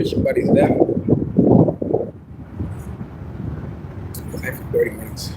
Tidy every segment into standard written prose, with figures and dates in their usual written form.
fishing buddies left. It's like for 30 minutes.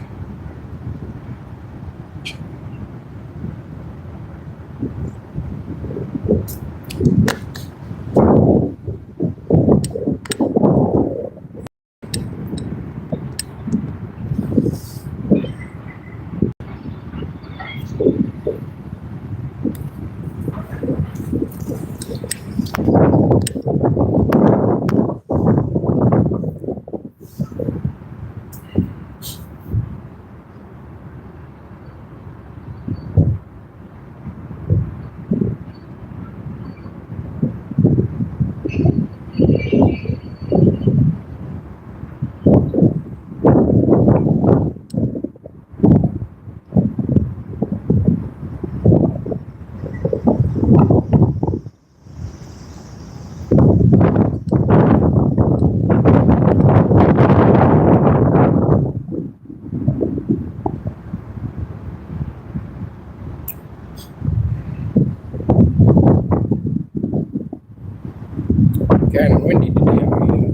Kind of windy today out here.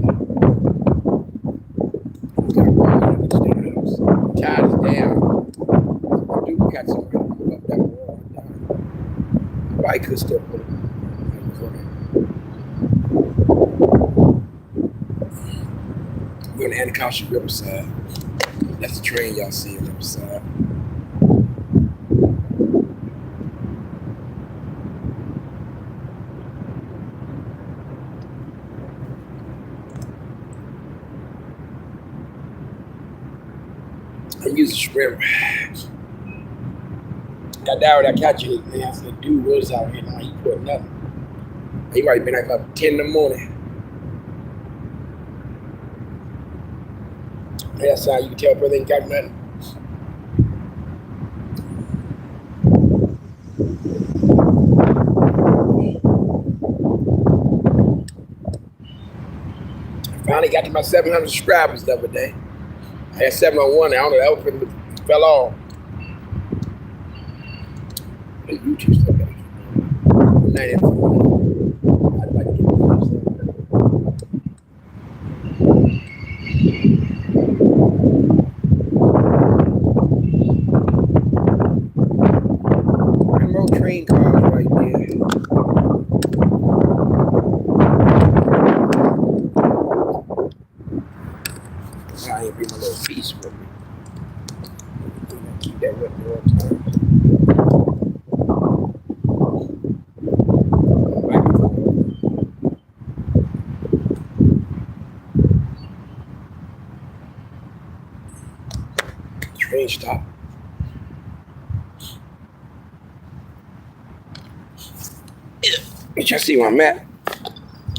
Tide is down. I do got some up that wall down. The bike could still put it. We're on the Anacostia Riverside. That's the train y'all see on the Riverside. I'm using shrimp. Got down with that catching it, man. I said, dude, what's out here now? He put nothing. He might have been like about 10 in the morning. That's how you can tell brother ain't got nothing. I finally got to my 700 subscribers the other day. I had 701. I don't know, that one fell off. And YouTube stuff. I'd like to get more train cars right there. I ain't bring my little piece with me. Keep that with me all the time. Train stop. Y'all see where I'm at? I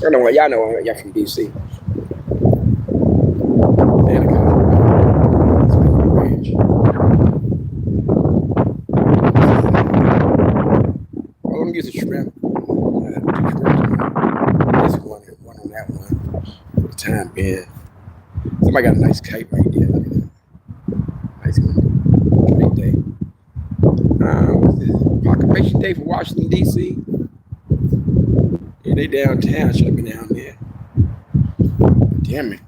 don't know where y'all know where y'all from DC. I'm using shrimp. This one on that one for the time being. Somebody got a nice kite right there. Look at that. Nice one. Big day. What's this? Proclamation Day for Washington, D.C. Yeah, they downtown. Should have been down there. Damn it.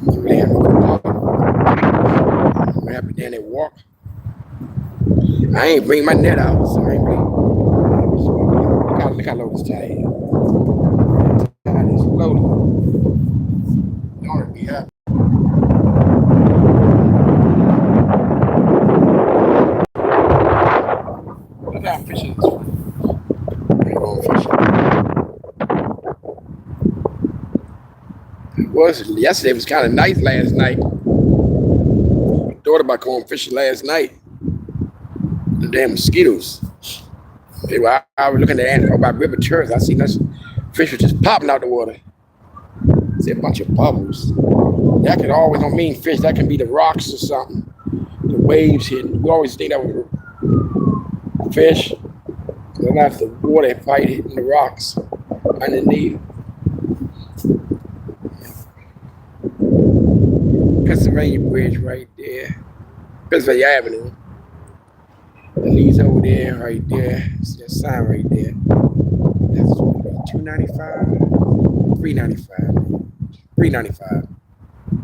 I'm really having a good walk. I'm happy down there walk. I ain't bring my net out, so I ain't really. Look how low this tide is. Tide is loaded. Don't be happy. Look how I'm fishing this one. I ain't going fishing. Yesterday was kind of nice last night. I thought about going fishing last night. The damn mosquitoes. I was looking at about river turtles. I seen those fish were just popping out the water. It's a bunch of bubbles. That could always don't mean fish. That can be the rocks or something. The waves hitting. We always think that was fish. They're not the water fight hitting the rocks underneath. Pennsylvania Bridge right there. Pennsylvania Avenue. The leads over there, right there. See that sign right there. That's 295. $3.95. $3.95.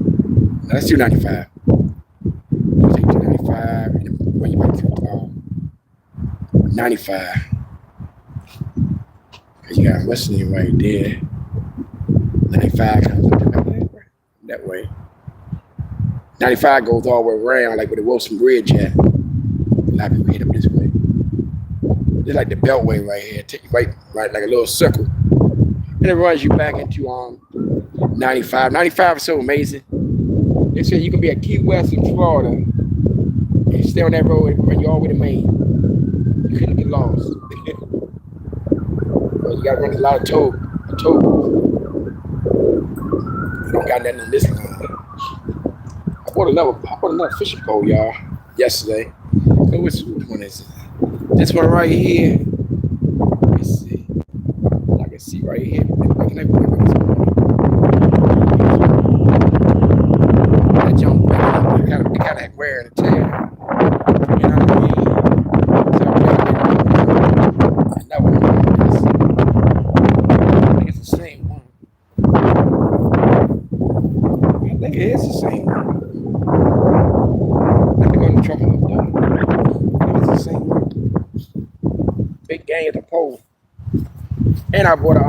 No, that's $2.95. You take $2.95 and bring you back to $95. You got listening right there. 95 comes up that way. 95 goes all the way around, like where the Wilson Bridge at. A lot of people hit up this way. It's like the Beltway right here. Take you right like a little circle. And it runs you back into 95. 95 is so amazing. They say you can be at Key West in Florida and stay on that road and run you all the way to Maine. You couldn't get lost. Well, you gotta run a lot of toll. You don't got nothing in this line. I bought another fishing pole, y'all, yesterday. So which one is it? This one right here. Let's see. I can see right here. That jump kind of wearing a tail. You know what I mean? So that one. I think it's the same one. I think it is the same one. I have to go in the truck and look though. I think it's the same one. Big gang at the pole. And I bought a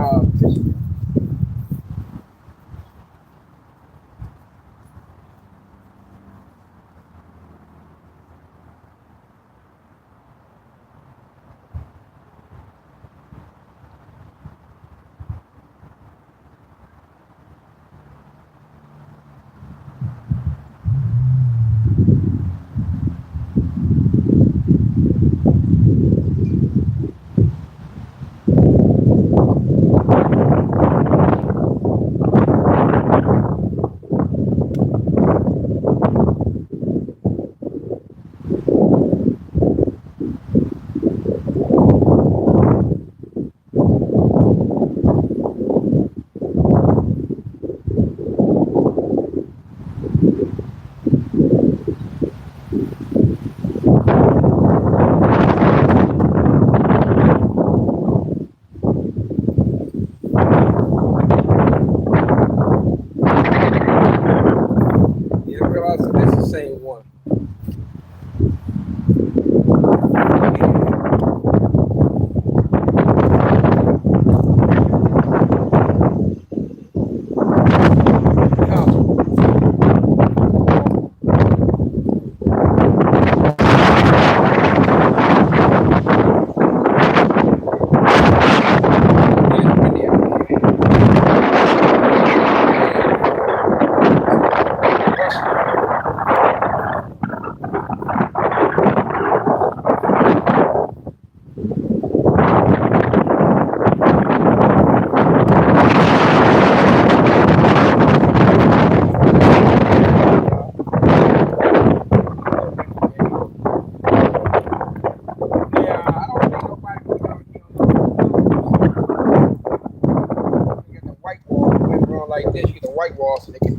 like this, you get a white wall so they can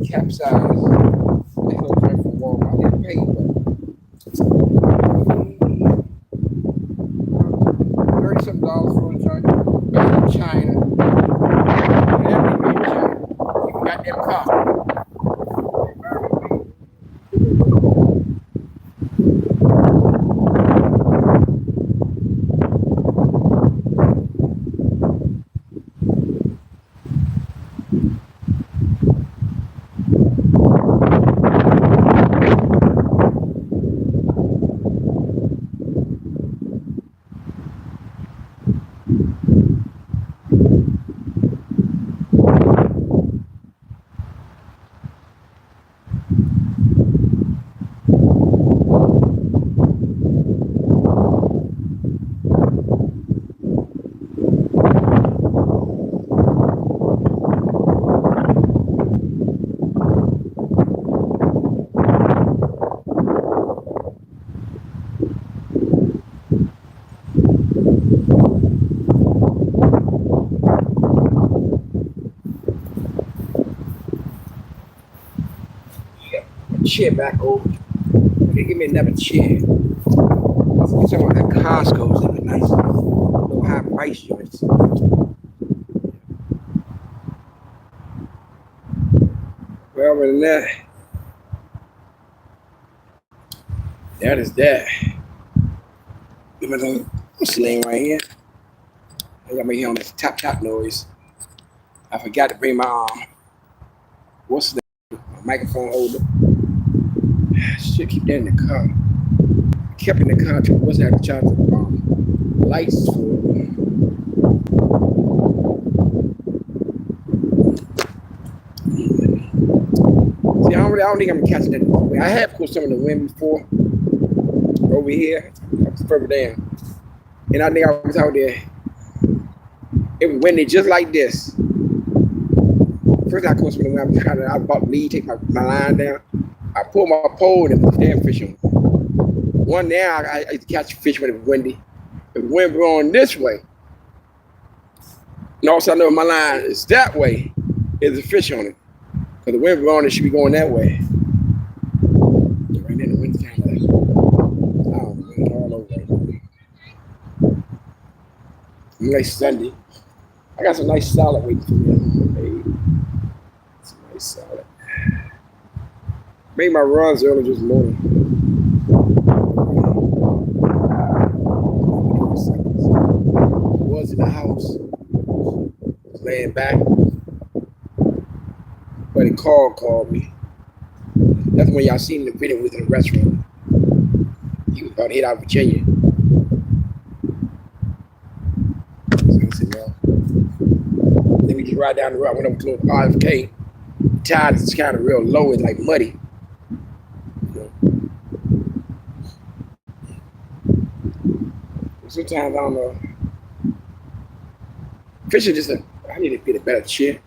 capsize. They no drink for wall. I didn't pay, but $30-something for the joint. Better than China. Everything in China. You got them car. Chair back over. They give me another chair. Some of that Costco's in a nice little high price joints. other than that, that is that. What's the name right here? I got me here on this tap noise. I forgot to bring my what's the name? My microphone holder. Should keep that in the car. I kept in the car. Wasn't having to charge the lights for it. See, I don't think I'm catching that. I have caught some of the wind before over here. I was further down, and I think I was out there. It was windy just like this. First, I caught some of the wind. I was about to leave, take my line down. I pulled my pole and there was damn fish on it. One day I used to catch fish when it was windy. If the wind blowing this way, and also I know my line is that way, there's a fish on it. Because the wind blowing, it should be going that way. Right then, the wind's kind of like, oh, the wind all over right now. Nice Sunday. I got some nice salad waiting for me. Some nice salad. Made my runs early this morning. I was in the house, laying back, but a call called me. That's when y'all seen the video with in the restaurant. He was about to head out of Virginia. So I said, well, then we just ride down the road. I went over to RFK. The tide is kind of real low. It's like muddy. Sometimes I don't know. Fish is just I need to get a better chair.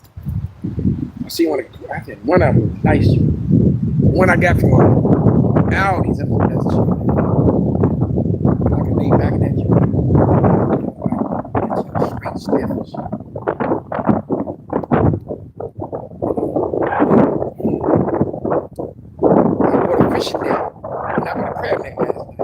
I see one of them was nice. One I got from Aldi's, that's the best chair. I can lay back in that chair. Straight stiff. I bought a fishing net, and I bought a crab net last night.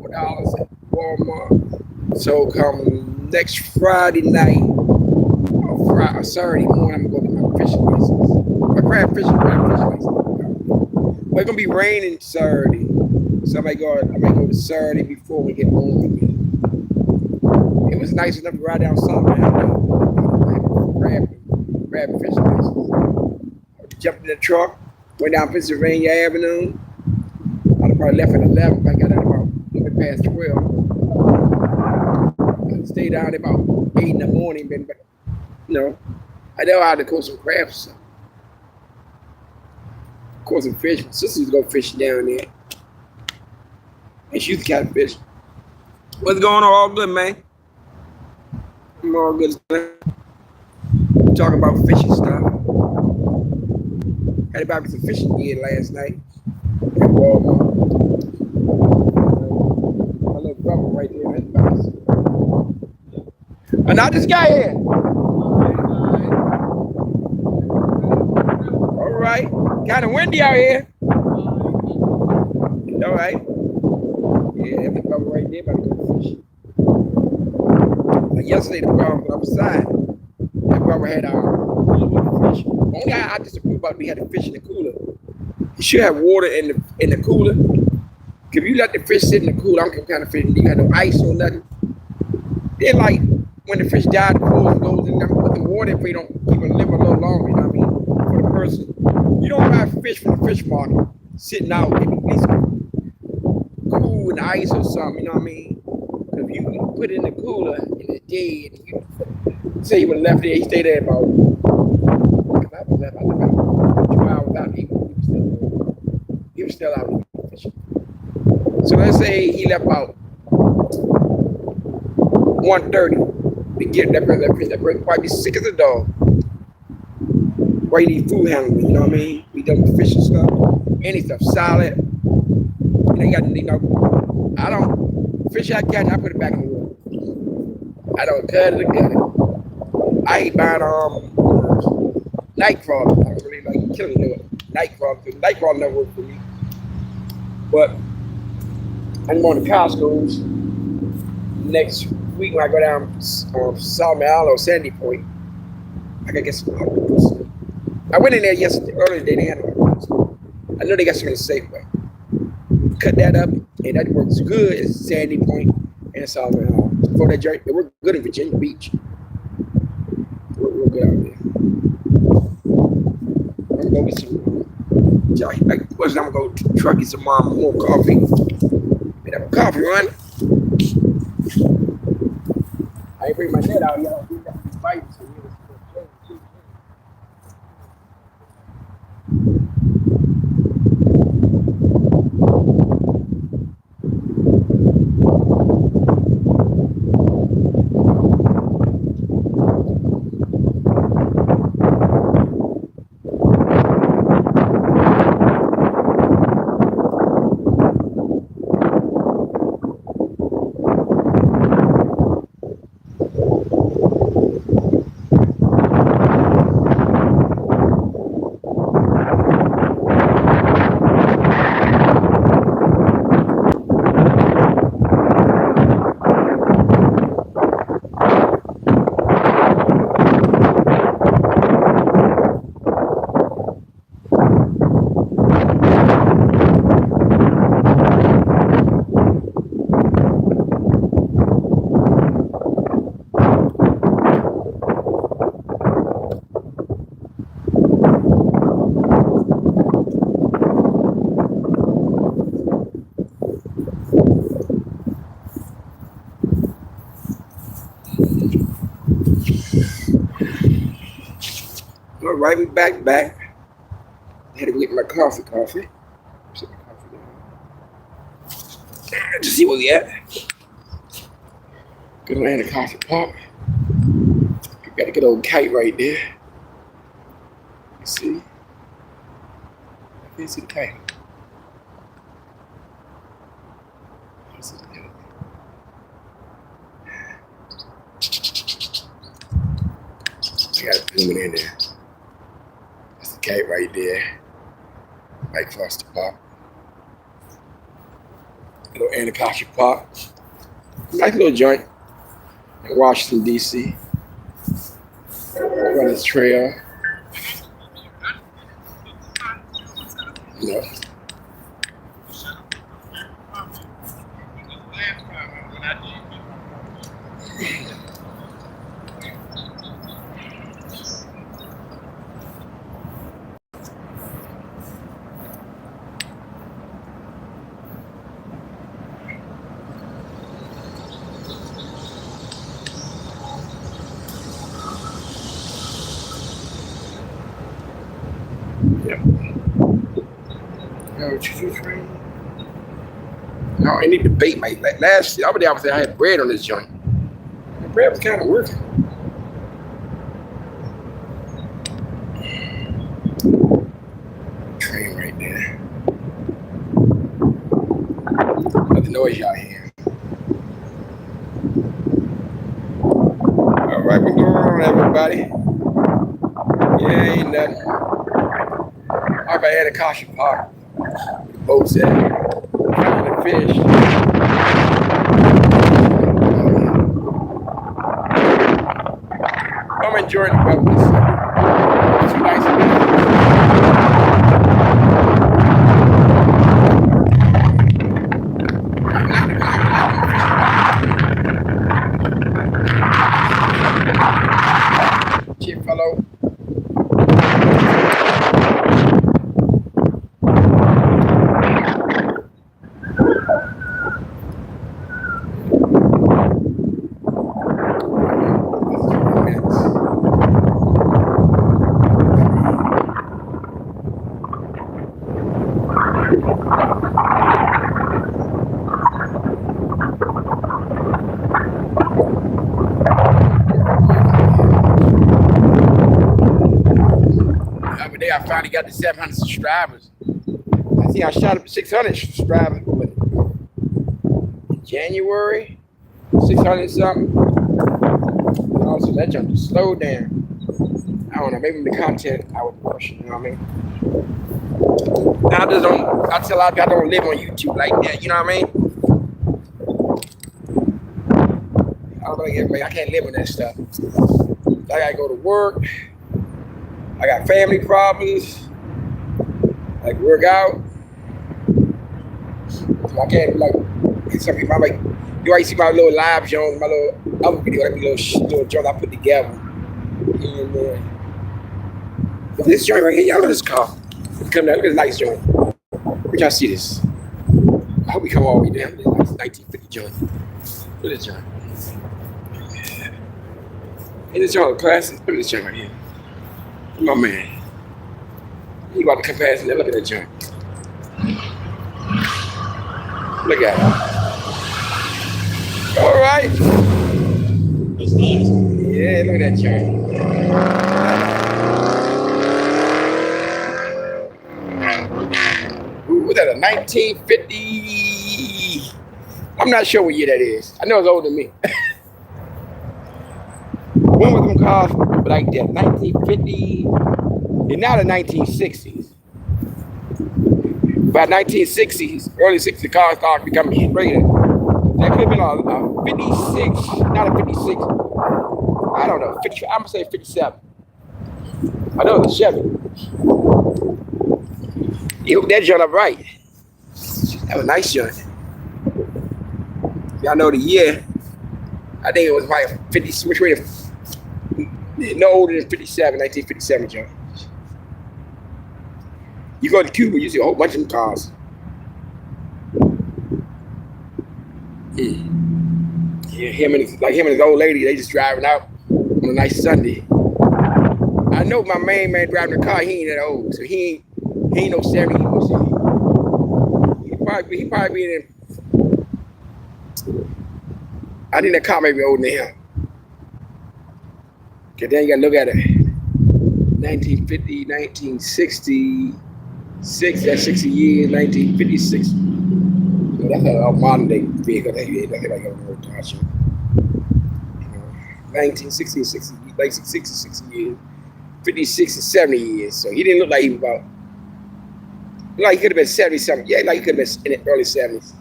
$4 at Walmart. So come next Friday night or Saturday morning, I'm gonna go to my fishing license. My crab fishing license. But it's gonna be raining Saturday, so I might go to Saturday before we get home again. It was nice enough to ride down something. Crab fishing license. I jumped in the truck, went down Pennsylvania Avenue. I'd probably left at 11. I got out about past 12. I stayed down there about 8 in the morning, but I know how to cook some crabs. Caught some fish. My sister used to go fishing down there. And she used to catch fish. What's going on? All good, man. I'm all good. Talking about fishing stuff. Had about some fishing gear last night at Walmart. My little brother right there in the box. And now this guy here. All right. Kind of windy out here. All right. Yeah, my brother right there about to go fish. Like yesterday, the brother was outside. That brother had fish. Only I disapprove about we had the fish in the cooler. You should have water in the cooler. If you let the fish sit in the cooler, I don't care what kind of fish, you had no ice or nothing. Then like when the fish died, the cooler goes in there, put the water if we don't keep it live a little longer, you know what I mean? For the person. You don't buy fish from the fish market sitting out in at least cool in ice or something, you know what I mean? If you put it in the cooler in the day, and you say you would have left there, he stayed there about 2 hours out, he was still out fishing. So let's say he left about 1:30 to get that person probably be sick as a dog. Why you need food handling, you know what I mean? We done with fish and stuff, any stuff, salad. I don't fish I catch, I put it back in the water. I don't cut it. I hate buying night crawler. I don't really like killing it. Night crawler. Night crawler never worked for me. But I'm going to Costco's next week when I go down Sawmill or Sandy Point. I gotta get some octopus. I went in there yesterday, earlier today. They had I know they got something to say, but cut that up, and that works good. It's Sandy Point, and it's all for that joint. It worked good in Virginia Beach. It worked real good out there. I'm gonna go get some. I'm gonna go truck you some more coffee. And have a coffee run. I ain't bring my net out, y'all. We got these bites, so all right, we back. I had to get my coffee. Sit my coffee down. Just see where we at. Good land of coffee pot. Got a good old kite right there. You see? I can't see the kite. This is good. I gotta zoom it in there. That's the kite right there. Right across the pot. Little Anacostia pot. Nice little joint in Washington, D.C. On this trail. Yeah. No, I need to bake my last the other day. I was saying I had bread on this joint. The bread was kind of working. Train right there. That's the noise y'all hear. All right, what's going on, everybody? Yeah, ain't nothing. I had a caution park. The boat's at. The fish. I'm enjoying the boat. It's nice. Chip fellow. I finally got to 700 subscribers. I think I shot up to 600 subscribers in January, 600 something. And also that jump just slowed down. I don't know, maybe the content I was pushing, you know what I mean? I tell a lot of people I don't live on YouTube like that, you know what I mean? I don't like everybody, I can't live on that stuff. I gotta go to work. I got family problems. Like work out. So I can't like some people. I'm like, you already see my little live joint, my little other video, like little joint I put together. And this joint right here, y'all know this car. Come down, look at this nice joint. Where y'all see this? I hope we come all the way down. This nice 1950 joint. Look at this joint. And this joint classic. Look at this joint right here. My man. He about to come past and look at that joint. Look at it. All right. That's nice. Yeah, look at that joint. Ooh, was that a 1950? I'm not sure what year that is. I know it's older than me. When was them cars like that? 1950? And now the 1960s. By 1960s, early 60s, cars started becoming straighter. That could have been a 56, not a 56. I don't know. 50, I'm gonna say 57. I know it's a Chevy. You hooked that joint up right. That was a nice joint. Y'all know the year. I think it was like 50. Which way? No older than 57, 1957 joint. You go to Cuba, you see a whole bunch of them cars. Yeah, him and his old lady, they just driving out on a nice Sunday. I know my main man driving the car, he ain't that old, so he ain't no 70 years. He probably be in. I think that car may be older than him. Cause then you gotta look at it. 1950, 1966, that's 60 years, 1956. So that's a modern day vehicle. That's like a old car show. 1960, 60, like 60, 60 years, 56 and 70 years. So he didn't look like he was about, like he could have been 70 something. Yeah, like he could have been in the early 70s.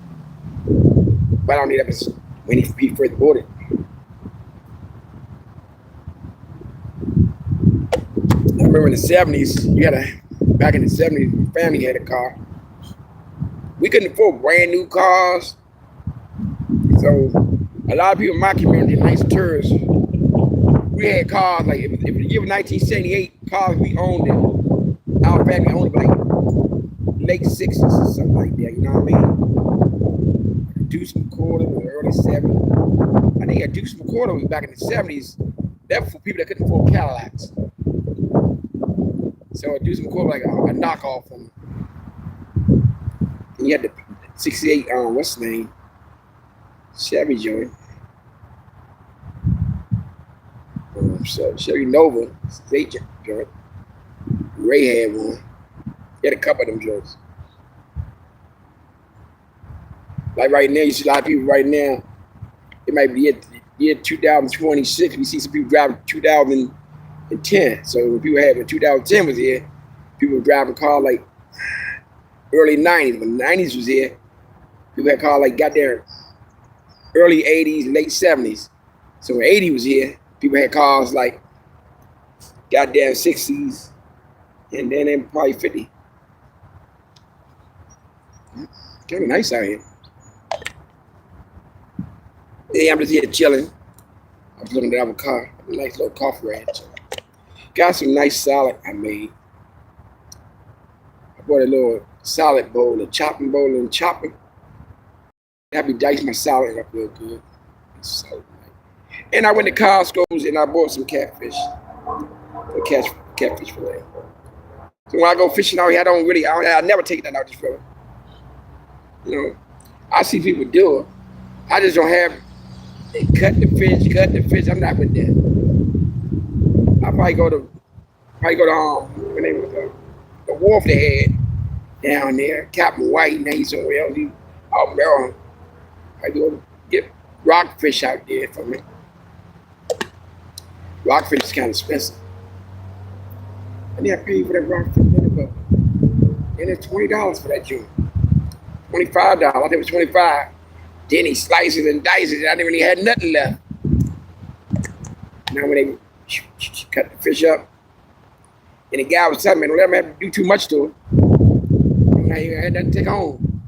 But I don't think that was when he first bought it. I remember in the 70s, back in the 70s, my family had a car. We couldn't afford brand new cars. So a lot of people in my community, nice tourists, we had cars, like if the year was 1978, cars we owned it, our family owned it like late 60s or something like that, you know what I mean? Like a Deuce McCorder in the early 70s. I think a Deuce McCorder was back in the 70s. That was for people that couldn't afford Cadillacs. So a Deuce McCorder like a knockoff from, and you had the 68, what's the name? Chevy joint. So Chevy Nova, state joint. Ray had one. He had a couple of them joints. Like right now, you see a lot of people right now, it might be year 2026. We see some people driving 2010. So when people had when 2010 was here, people were driving cars like early 90s. When the 90s was here, people had cars like got there early 80s, late 70s. So when 80 was here, people had cars like goddamn 60s, and then in probably 50. Kind of nice out here. Yeah, I'm just here chilling. I'm looking at my car, a nice little coffee ranch. Got some nice salad I made. I bought a little salad bowl, a chopping bowl, and chopping. I be dicing my salad up real good. So nice. And I went to Costco's and I bought some catfish. Catfish fillet. So when I go fishing out here, I never take that out this river. You know, I see people do it. I just don't have. They cut the fish. I'm not with that. I probably go to when they was the wharf they had down there, Captain White, and he's somewhere else. He out Maryland. I go to get rockfish out there for me. Rockfish is kind of expensive. I think I paid for that rockfish but and it's $20 for that joint. $25. I think it was $25. Then he slices and dices it. I didn't really have nothing left. Now when they cut the fish up, And the guy was telling me, don't let him have to do too much to it. I ain't had nothing to take home.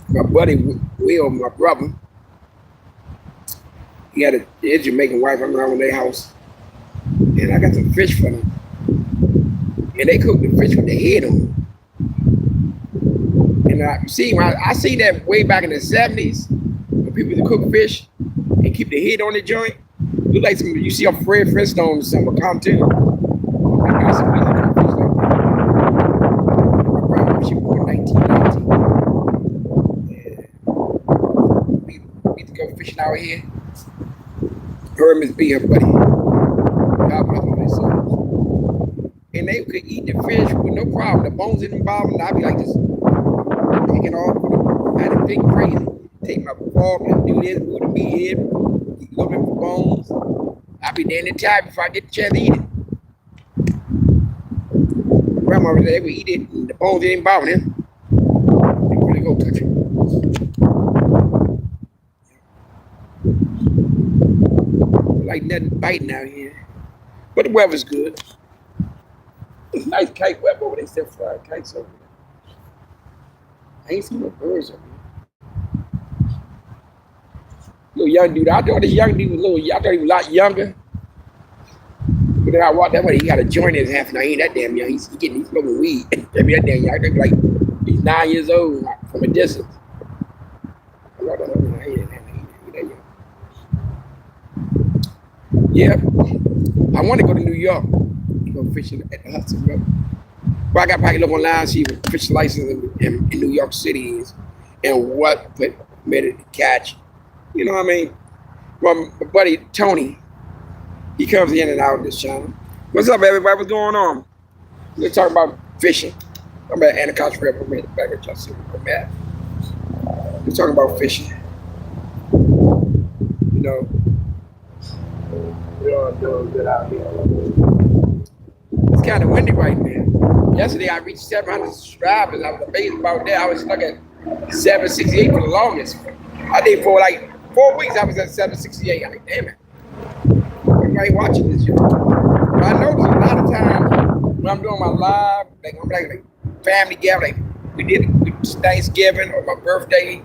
My buddy Will, my brother, he had a Jamaican wife. I'm around their house, and I got some fish for them. And they cook the fish with the head on it. And I see that way back in the 70s, when people that cook fish and keep the head on the joint. Look like some you see on Fred Flintstone or something, cartoon. I got some really cook fish like that. My grandma, she was born in 1990. We used to go fishing out here. Her and Miss B, her buddy. God bless them, their souls. And they could eat the fish with no problem. The bones in the bottom, and I'd be like just picking off. I had a big crazy. Take my fork and do this, move the meat here, keep looking for bones. I'd be there in the time before I get the chance to eat it. Grandma was there, they would eat it, and the bones didn't bother him. They really go country. Like nothing biting out here. But the weather's good. It's nice kite weather over there. They still flying kites over there. I ain't seen no birds over here. Little young dude. I thought this young dude was I thought he was a lot younger. But then I walked that way, he got a joint in his half. Now he ain't that damn young. He's smoking weed. I mean, that damn young. I think like he's 9 years old from a distance. I walked that way, he ain't that young. Yeah. I want to go to New York. Go fishing at the Hudson River. But I got probably look online, see what fish license in New York City is and what permitted to catch. You know what I mean? Well, my buddy Tony, he comes in and out of this channel. What's up, everybody? What's going on? We're talking about fishing. I'm at Anacostia River. We're back at y'all see where I'm at. We're talking about fishing. You know, we're all doing good out here. It's kind of windy right now. Yesterday I reached 700 subscribers. I was amazed about that. I was stuck at 768 for the longest. I did for like 4 weeks. I was at 768. I'm like, damn it. Everybody watching this, yo. But I noticed a lot of times when I'm doing my live, like I'm like family gathering, like we did Thanksgiving or my birthday.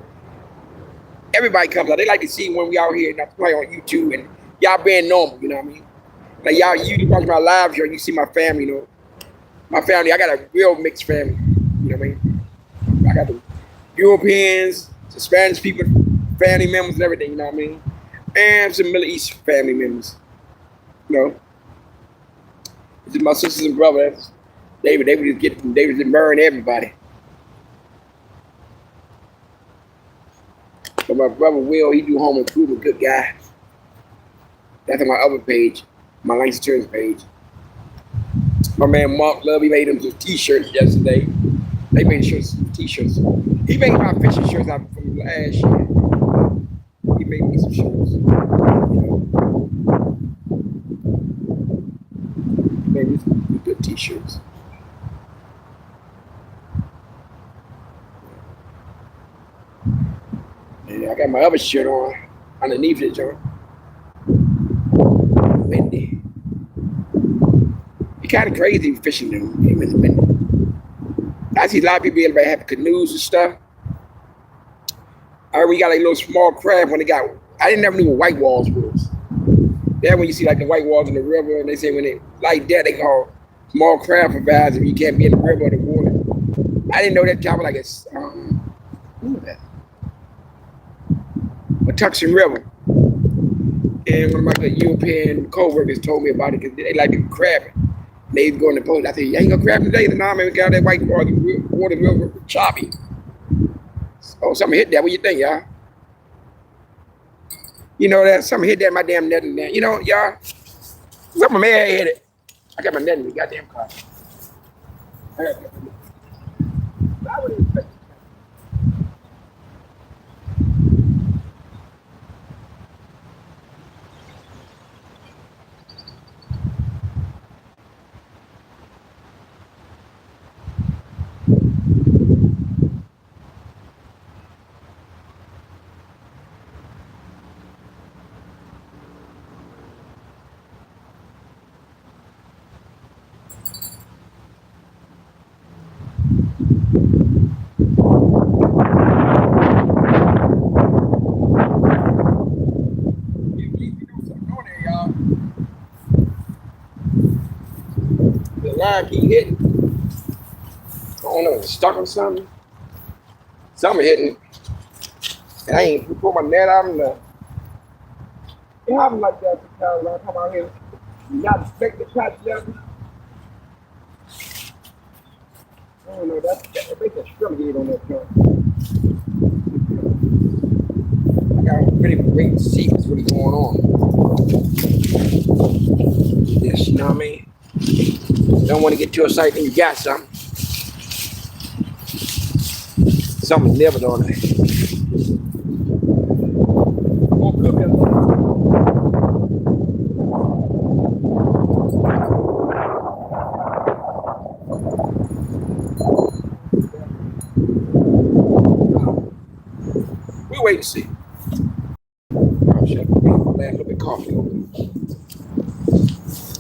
Everybody comes out. They like to see when we out here and I play on YouTube and y'all being normal. You know what I mean? Like y'all, you watch my live show, you see my family, you know. My family, I got a real mixed family. You know what I mean? I got the Europeans, the Spanish people, family members and everything, you know what I mean? And some Middle East family members. You know. This is my sisters and brothers. They was just murdering everybody. But my brother Will, he do home improvement, good guy. That's on my other page. My Langston Turns page. My man Mark Love, he made them some t-shirts yesterday. They made shirts, t-shirts. He made my fishing shirts out from last year. He made me some shirts. You know. He made me some good t-shirts. And I got my other shirt on underneath it, John. Windy. It's kind of crazy fishing though. I see a lot of people everybody have canoes and stuff. I heard we got like little small craft when they got. I didn't never knew what white walls was. Then when you see like the white walls in the river, and they say when they like that they call small craft provides if you can't be in the river or the water. I didn't know that job was like who was that? Patuxent River. And one of my good European co-workers told me about it because they like to crab it. They go in the boat. I said, you ain't gonna grab today? Nah, man, we got that white water real choppy. Oh, something hit that. What you think, y'all? You know that something hit that my damn net in there. You know, y'all. Something may have hit it. I got my net in the goddamn car. I got my net. I wouldn't expect it. line keep hitting. I don't know, it's stuck on something. Something hitting. And I ain't put my net out in the. It happens like that sometimes when I come out here. You not expect to catch them. I don't know, that makes a strum head on that joint. I gotta really wait to see what's really going on. Yes, you know what I mean? Don't want to get too excited when you got something. Something never on it. We'll wait and see. I should have a little bit of coffee open.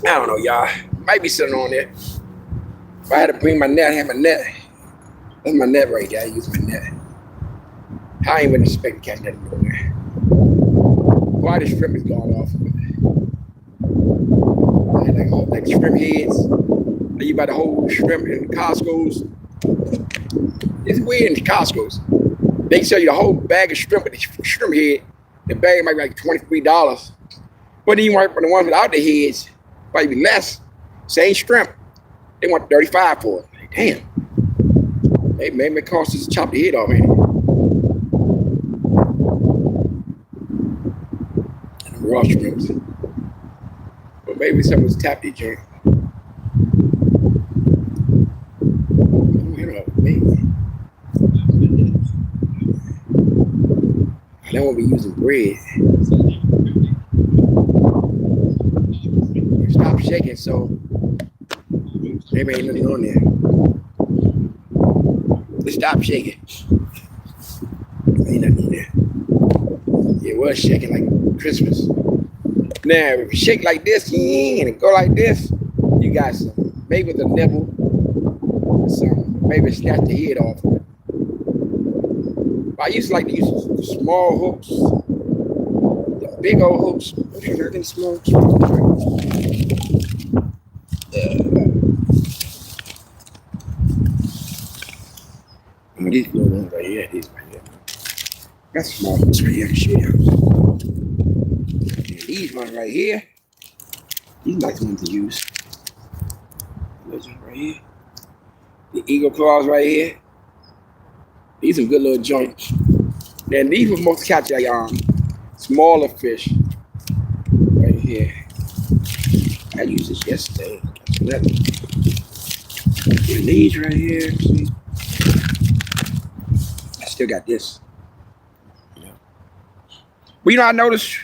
I don't know, y'all. Might be sitting on there. If I had to bring my net, I have my net. That's my net right there. I use my net. I ain't wouldn't expect to catch that nowhere. Why the shrimp is gone off of it? Like shrimp heads. Like you buy the whole shrimp in Costco's. It's weird in Costco's. They sell you the whole bag of shrimp with the shrimp head. The bag might be like $23. But even right for the ones without the heads, might be less. Same shrimp. They want $35 for it. Like, damn. Hey, maybe it costs us to chop the head off, man. And the raw shrimps. But maybe someone's tapped the joint. I don't want to be using bread. Stop shaking, so maybe ain't nothing on there. Just stop shaking. Ain't nothing in there. It was shaking like Christmas. Now, if you shake like this and it go like this, you got some, maybe with a nibble, some, maybe snatch the head off. I used to like to use small hooks, the big old hooks. Everything small. These little ones right here, these right here. That's small hooks right here. I can show you. And these ones right here, these nice ones to use. Those ones right here. The eagle claws right here. These are good little joints. Then these were most catch like smaller fish right here. I used this yesterday. And these right here. See? I still got this. But you know, I noticed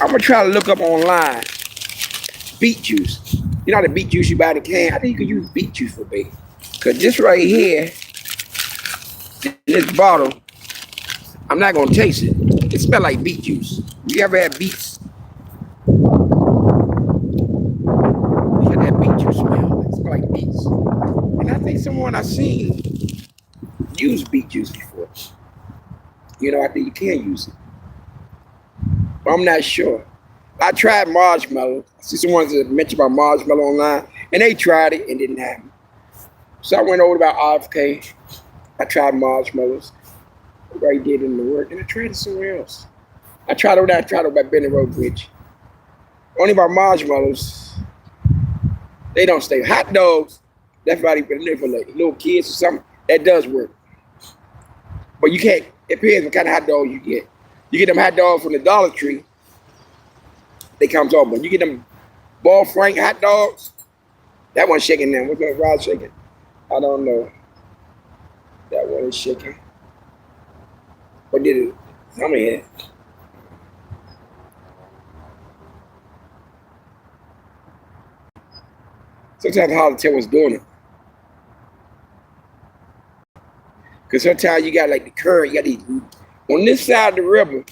I'm gonna try to look up online beet juice. You know the beet juice you buy in the can? I think you could use beet juice for bait. Cause this right here, this bottle, I'm not gonna taste it. It smells like beet juice. You ever had beets? You got that beet juice smell. It smells like beets. And I think someone I've seen use beet juice before. You know, I think you can use it. But I'm not sure. I tried marshmallow. I see someone that mentioned about marshmallow online, and they tried it and didn't have it. So I went over about RFK. I tried marshmallows. Right did in the work, and I tried it somewhere else. I tried over by Benny Road Bridge. Only about marshmallows. They don't stay. Hot dogs, that's probably for like little kids or something. That does work. But you can't, it depends what kind of hot dog you get. You get them hot dogs from the Dollar Tree, they come off. But you get them Ball Frank hot dogs, that one's shaking now. What's that rod shaking? I don't know. That one is shaking. What did it? Tell me it. Sometimes it's hard to tell what's doing it. Because sometimes you got like the current, you got these, on this side of the river,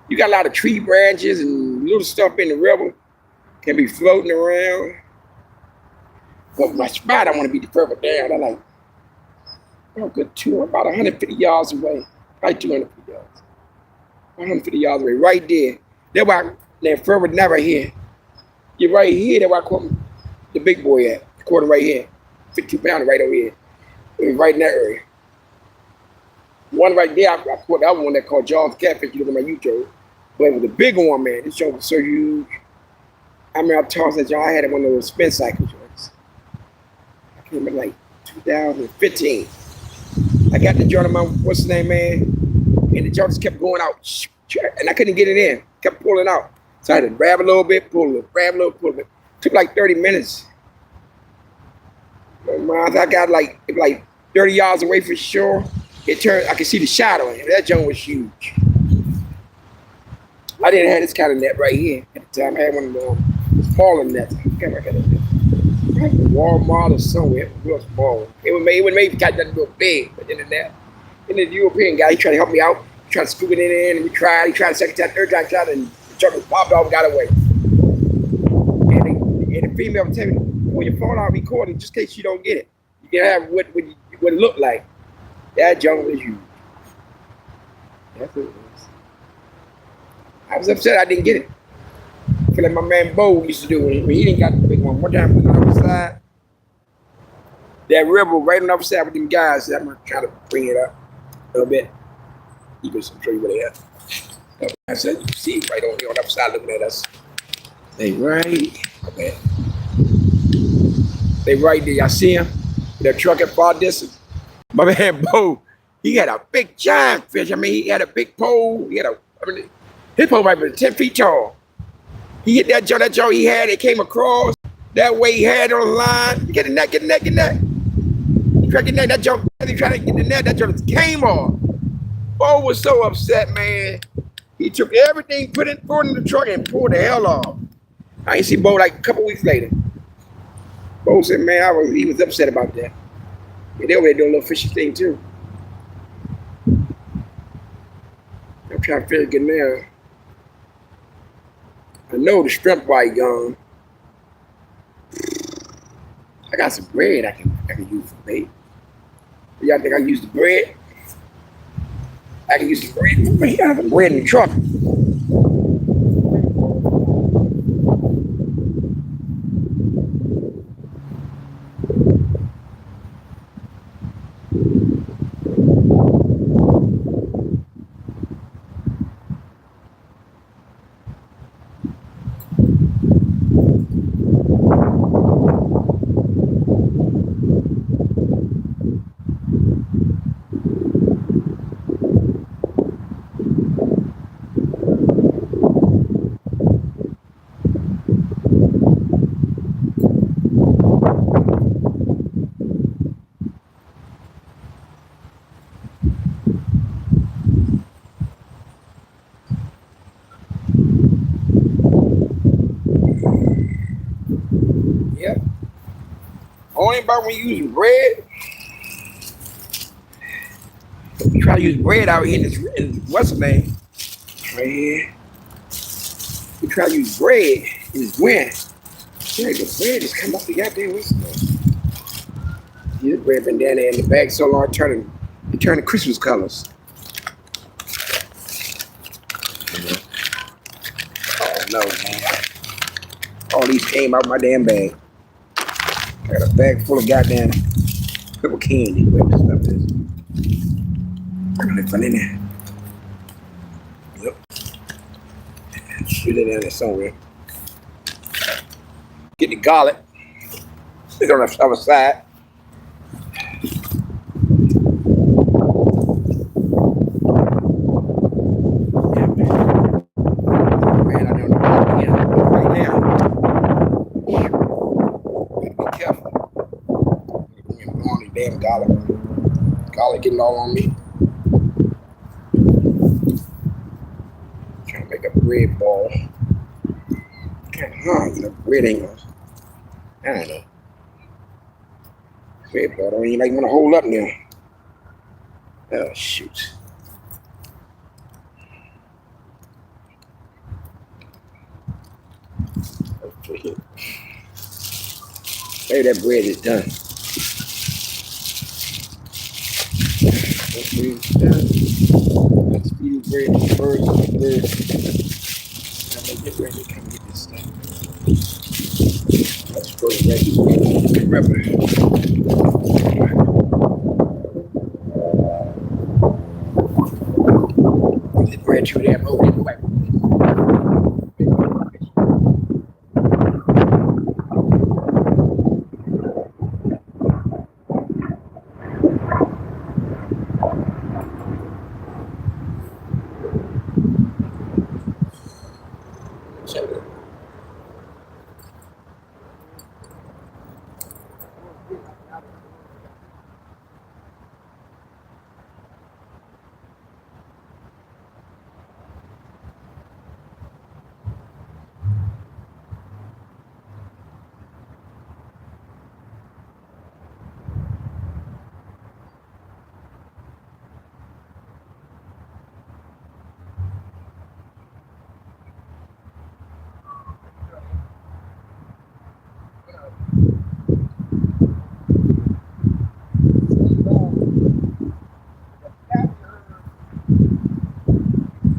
you got a lot of tree branches and little stuff in the river can be floating around. But my spot, I want to be further down. I like, good about 150 yards away. Probably 250 yards. 150 yards away, right there. That's why they're further than right here. You're right here, that's why I call the big boy at. quarter right here. 52-pounder right over here. It was right in that area. One right there, I caught the other one that called Jaws Catfish. You look at my YouTube. But it was a bigger one, man. This show was so huge. I mean, I tossed that joint. I had it one of those spin cycle joints. I can't remember, like 2015. I got the joint of my, what's his name, man? And the joint just kept going out. And I couldn't get it in. Kept pulling out. So I had to grab a little bit, pull a little, grab a little, pull a bit. Took like 30 minutes. I got like 30 yards away from shore. It turned, I could see the shadow in it. That joint was huge. I didn't have this kind of net right here at the time. I had one of the smaller nets. I can't remember that. Walmart or somewhere. It was small. It would maybe got that real big, but then the net. And the European guy, he tried to help me out. He tried to scoop it in, and we tried. He tried the second time, third time, tried, and the truck was popped off and got away. And the female would tell me, when your phone out recording, just in case you don't get it, you can have what it looked like. That junk was huge. That's what it was. I was upset I didn't get it. I feel like my man Bo used to do it, but he didn't got the big one. One time we was on the other side. That river right on the other side with them guys. I'm gonna try to bring it up a little bit. You can show you where they at. I said, you see right over here on the other side looking at us. They right. Okay. They right there. Y'all see him? That truck at far distance. My man Bo, he had a big giant fish. I mean, he had a big pole. His pole might be 10 feet tall. He hit that jaw he had, it came across. That way he had it on the line. Get the net, get the net, get the net. He tried to get the net, that jaw, he tried to get the net, that jaw came off. Bo was so upset, man. He took everything, put it in the truck and pulled the hell off. I ain't see Bo like a couple weeks later. Bo said, man, he was upset about that. Yeah, they over there doing a little fishing thing too. I'm trying to figure it now. I know the shrimp white gone. I got some bread I can use for bait. Y'all think I can use the bread? I can use the bread. Man, I have some bread in the truck. Yep. Only about when you use bread. You try to use bread out here in this what's the name? Right here. We try to use bread in this wind. Yeah, the bread just come off the goddamn what's the name? Yeah, the bread been down there in the bag so long, it turned Christmas colors. Oh no, man. All these came out my damn bag. I got a bag full of goddamn purple candy. Where this stuff is. I'm gonna put in there. Yep. Shoot it in there somewhere. Get the garlic. It's on the other side. Man, I don't know how to get it right now. Be careful. I'm on the damn garlic. Garlic getting all on me. Trying to make a bread ball. Kind of hard, you know, bread ain't gonna, I don't know. Bread ball don't even like want to hold up now. Oh, shoot. Okay. Maybe that bread is done. That bread is done. Let's feed the bread to birds and the birds. I'm gonna get ready to come get this stuff. Let's go. The bread too damn old.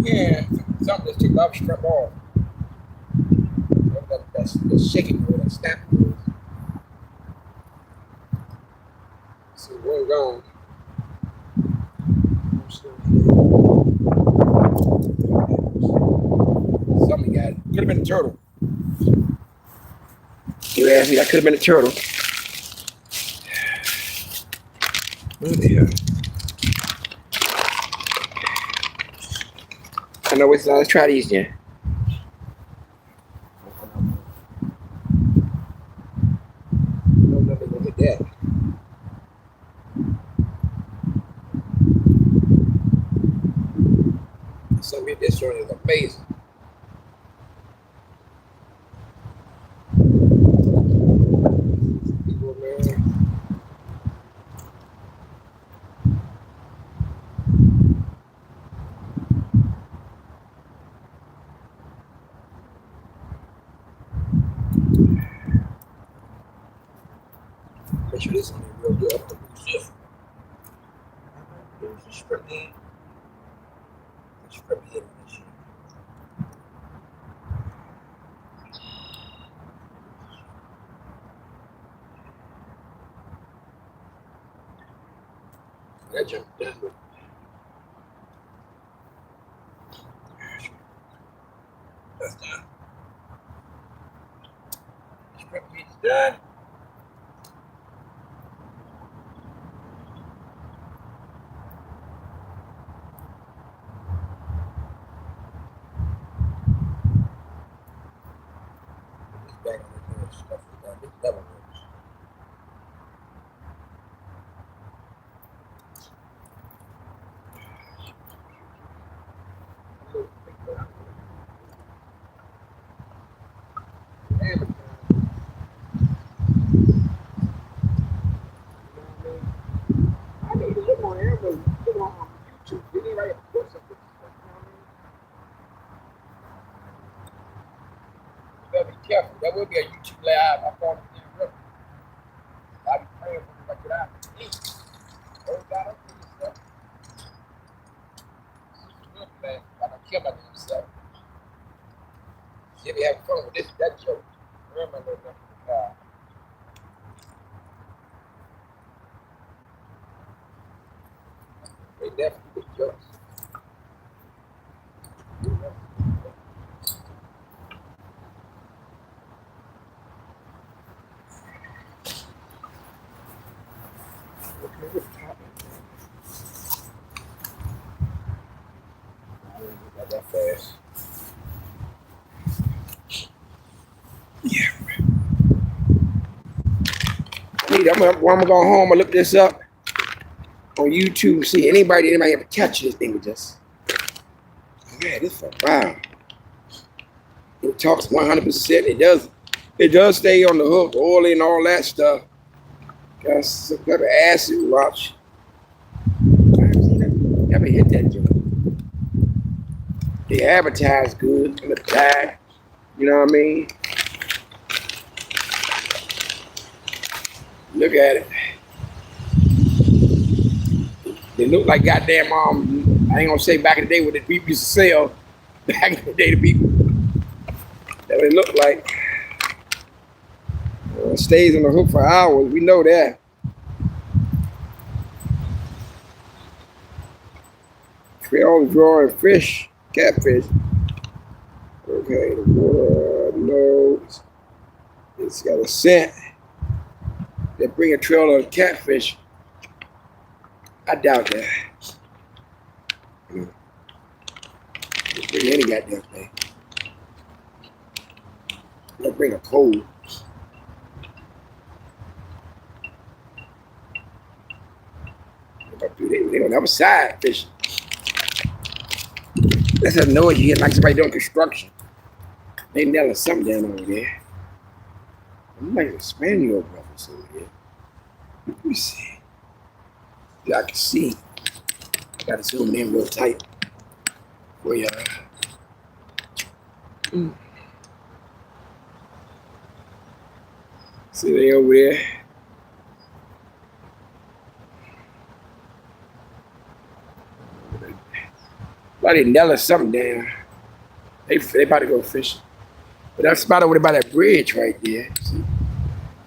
Yeah, something just took off, strip off. That's shaking, that snap. So we're gone. Something got it. Could have been a turtle. You asked me, that could have been a turtle. Oh dear. I know what's let's try these again. No, nothing gonna hit that. Something this one is amazing. People, man. Make sure this one is real good. I'm gonna lose this. There's a strip in. Strip in this shit. That jumped down. That's done. Strip in is done. Back on the stuff like that. This never works. I need to look on Amazon, look on YouTube. They need right put something. You gotta be careful. That will be a YouTube live. I found it in the river. I be praying for you like get out. Oh God, I'm doing stuff. Good man. I don't care about themselves. She be having fun with this that joke. Remember that little guy. They definitely good jokes. Not that fast. Yeah. I'm gonna go home and look this up on YouTube. See anybody ever catch this thing with just. Yeah, this for wow. It talks 100%. It does stay on the hook, oil and all that stuff. Got some type of acid watch. Never hit that joint. They advertise good in the back. You know what I mean? Look at it. They look like goddamn I ain't gonna say back in the day what the people used to sell. Back in the day, the people that they look like. It stays on the hook for hours. We know that. We always drawing fish, catfish. Okay, the water knows it's got a scent. They bring a trail of catfish. I doubt that. Just bring any goddamn thing. They'll bring a cold. They on the other side fishing. That's a noise you hear like somebody doing construction. They nailing something down over there. I'm like a spaniel brothers over there. Let me see. I can see. I gotta zoom in real tight for y'all. See they over there. Somebody nailing something down. They about to go fishing. But that spot over there by that bridge right there. See?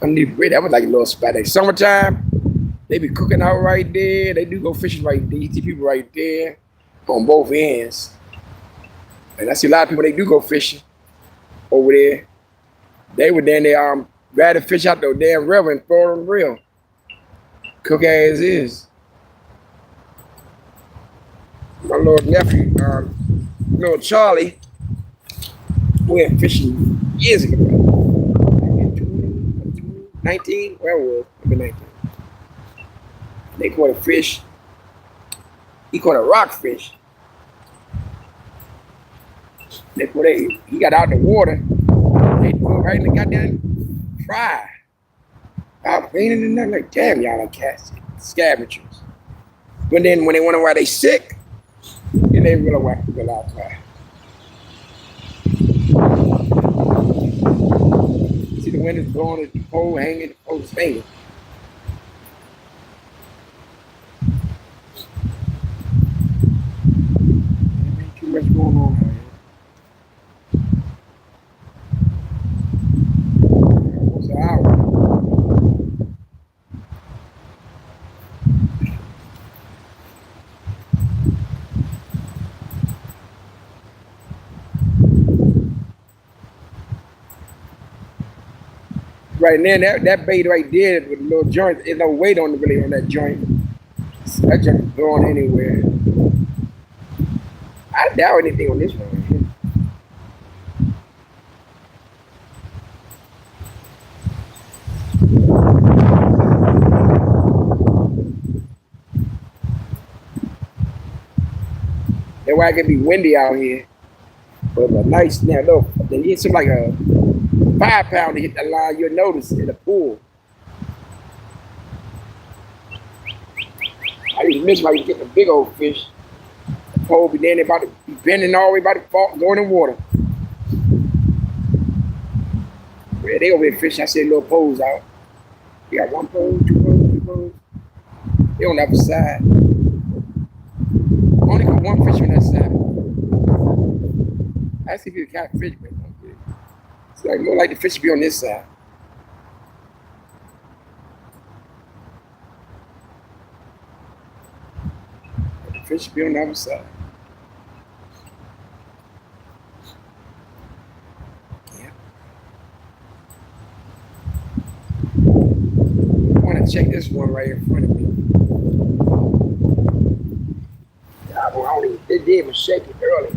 Underneath the bridge, that was like a little spot. Like summertime, they be cooking out right there. They do go fishing right there. You see people right there on both ends. And I see a lot of people, they do go fishing over there. They were down there grab the fish out the damn river and throw them real. Cook as is. My little nephew, little Charlie, went fishing years ago. 19? Where was it? 19. They caught a fish. He caught a rockfish. He got out of the water. They threw it right in the goddamn fry. I was cleaning and nothing. Like, damn, y'all are cats, scavengers. But then when they wonder why they sick, then they really whack the out fry. See the wind is blowing, the pole hanging, the pole's hanging. There ain't too much going on out here. Almost an hour. Right now, that bait right there with a little joint, there's no weight on really on that joint. That joint is going anywhere. I doubt anything on this one right here. That's why it can be windy out here. But a nice now, look, then you seem like a 5 pounder hit the line, you'll notice in the pool. I just miss why you get the big old fish. The pole be then about to be bending all the way about to fall, going in water. Yeah, they over here fishing. I see little poles out. We got 1 pole, 2 poles, 3 poles. They on the other side. Only got 1 fish on that side. I see if you catch fish, but it's like more like the fish be on this side. The fish be on the other side. Yeah. I want to check this one right in front of me. Yeah, I don't even, they did even shake it earlier.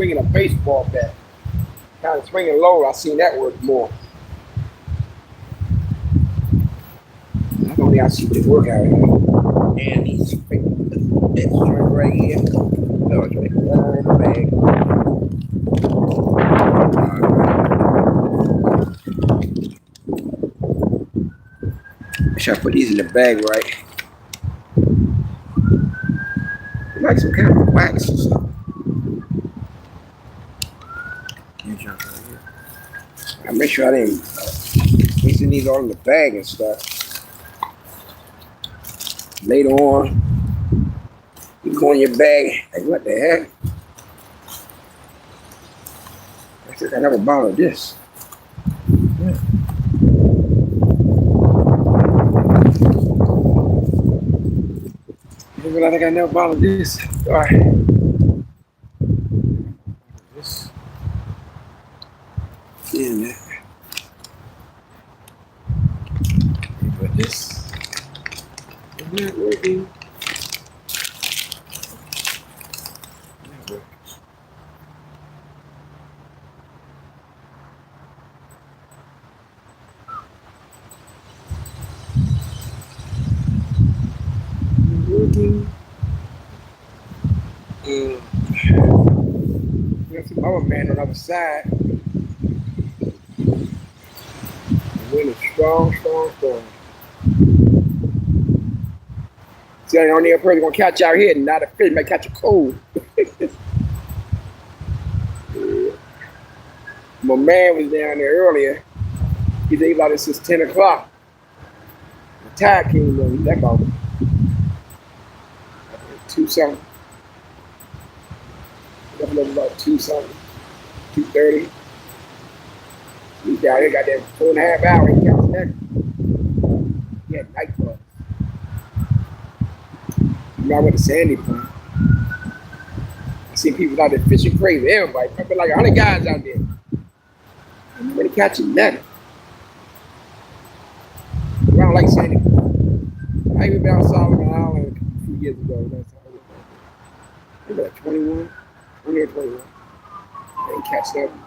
swinging a baseball bat. Kind of swinging low. I seen that work more. I don't think I see the work out here. And these this joint right here. No, it's right there in the bag. Make sure I put these in the bag right. Like some kind of wax or something. I make sure I didn't mix these all in the bag and stuff. Later on, you go in your bag. Like, what the heck? I think I never bothered this. Yeah. I think I never bothered this. All right. This. In there. But this is not working. There's some other man on the other side. The wind is strong. See, the only other person gonna catch out here, not a fish, might catch a cold. My man was down there earlier. He said he about it since 10 o'clock. The tide came on. He's about 2 something. Definitely about 2 something, 2:30. He's down here, got that 4.5 hours. He counts that. He had night club. You know, I went to Sandy Point. I see people out there fishing crazy. Everybody, probably like 100 guys out there. I'm really catching nothing. I don't like Sandy Point. I even been on Solomon Island a few years ago. That's how I was like 21. 20 or 21. I ain't catch nothing.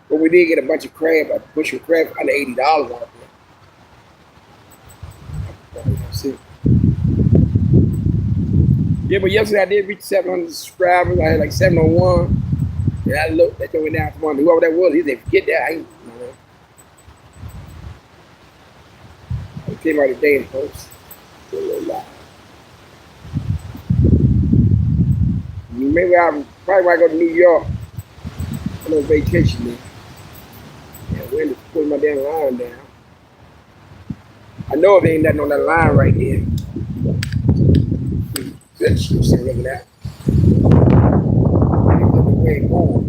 But we did get a bunch of crab, a bush of crab under $80 out there. That's it. Yeah, but yesterday I did reach 700 subscribers. I had like 701. And I looked, that went down to one. Whoever that was, he said, forget that. I ain't, you know. I came out today and post. A little loud. Maybe I probably want to go to New York on a vacation there. Yeah, wind is pulling my damn line down. I know if there ain't nothing on that line right there. Let's look at that. Look the way it's going.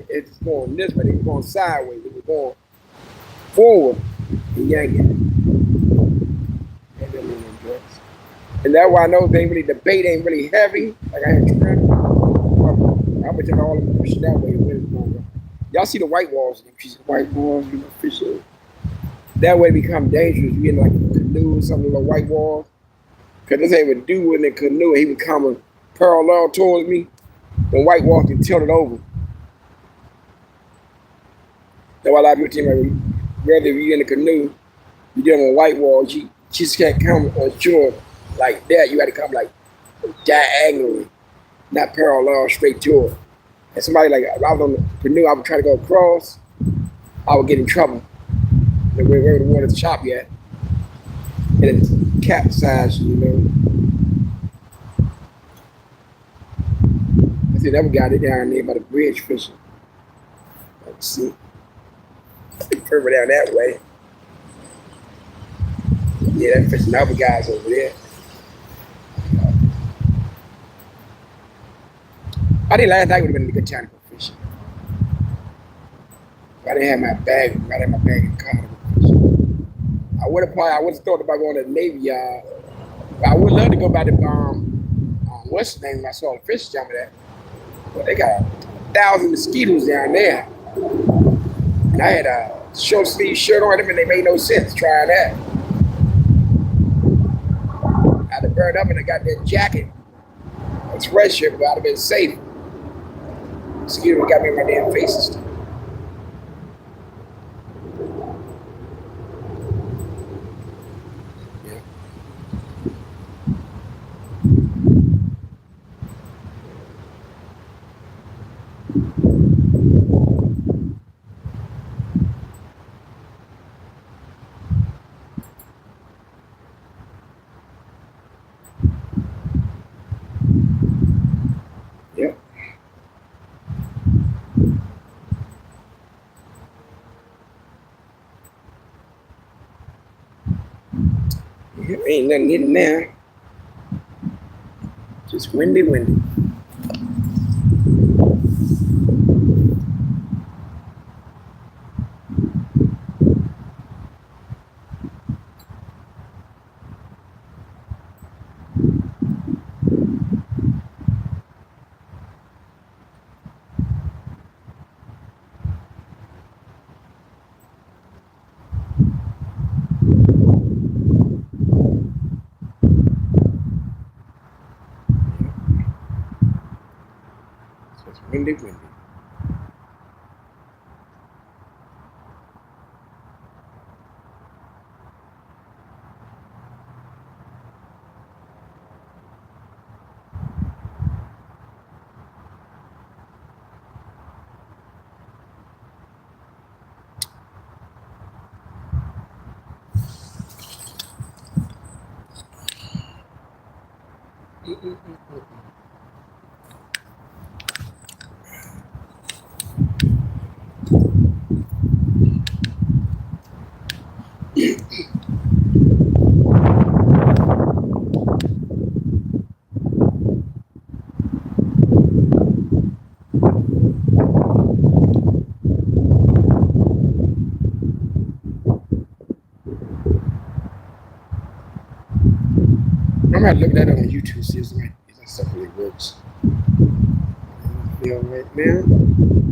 It's going this way. It's going sideways. It was going forward and yanking. And that's why I know they really, the bait ain't really heavy. Like I had shrimp. I would tell all of them push that way. Y'all see the white walls? She's white walls, you know, fishing. That way become dangerous. You get like a canoe or something, little white walls. Because this ain't would do in the canoe. He would come parallel towards me. The white walls can tilt it over. That's why a lot of people tell me, rather if you're in the canoe, you're dealing with white walls, you just can't come on shore like that. You got to come like diagonally, not parallel straight to it. And somebody like, if I was on the canoe, I would try to go across, I would get in trouble. Where the water's choppy at. And it's capsized, you know. I see another guy down there by the bridge fishing. Let's see. Further down that way. Yeah, that fishing other guys over there. I think last night would have been a good time to go fishing. If I didn't have my bag, if I didn't have my bag in the car to go fishing. I would have thought about going to the Navy Yard. But I would love to go by the what's the name when I saw the fish jumping at. But they got 1,000 mosquitoes down there. And I had a short sleeve shirt on them and they made no sense trying that. I'd have burned up and I got that jacket. A sweatshirt, but I'd have been safe. Mosquito got me in my damn face and stuff. Yeah. Yep. Yep. Ain't nothing hitting there. Just windy, windy. Just windy, windy. I'm gonna look that up on YouTube, see if that stuff really works. Yeah, right now.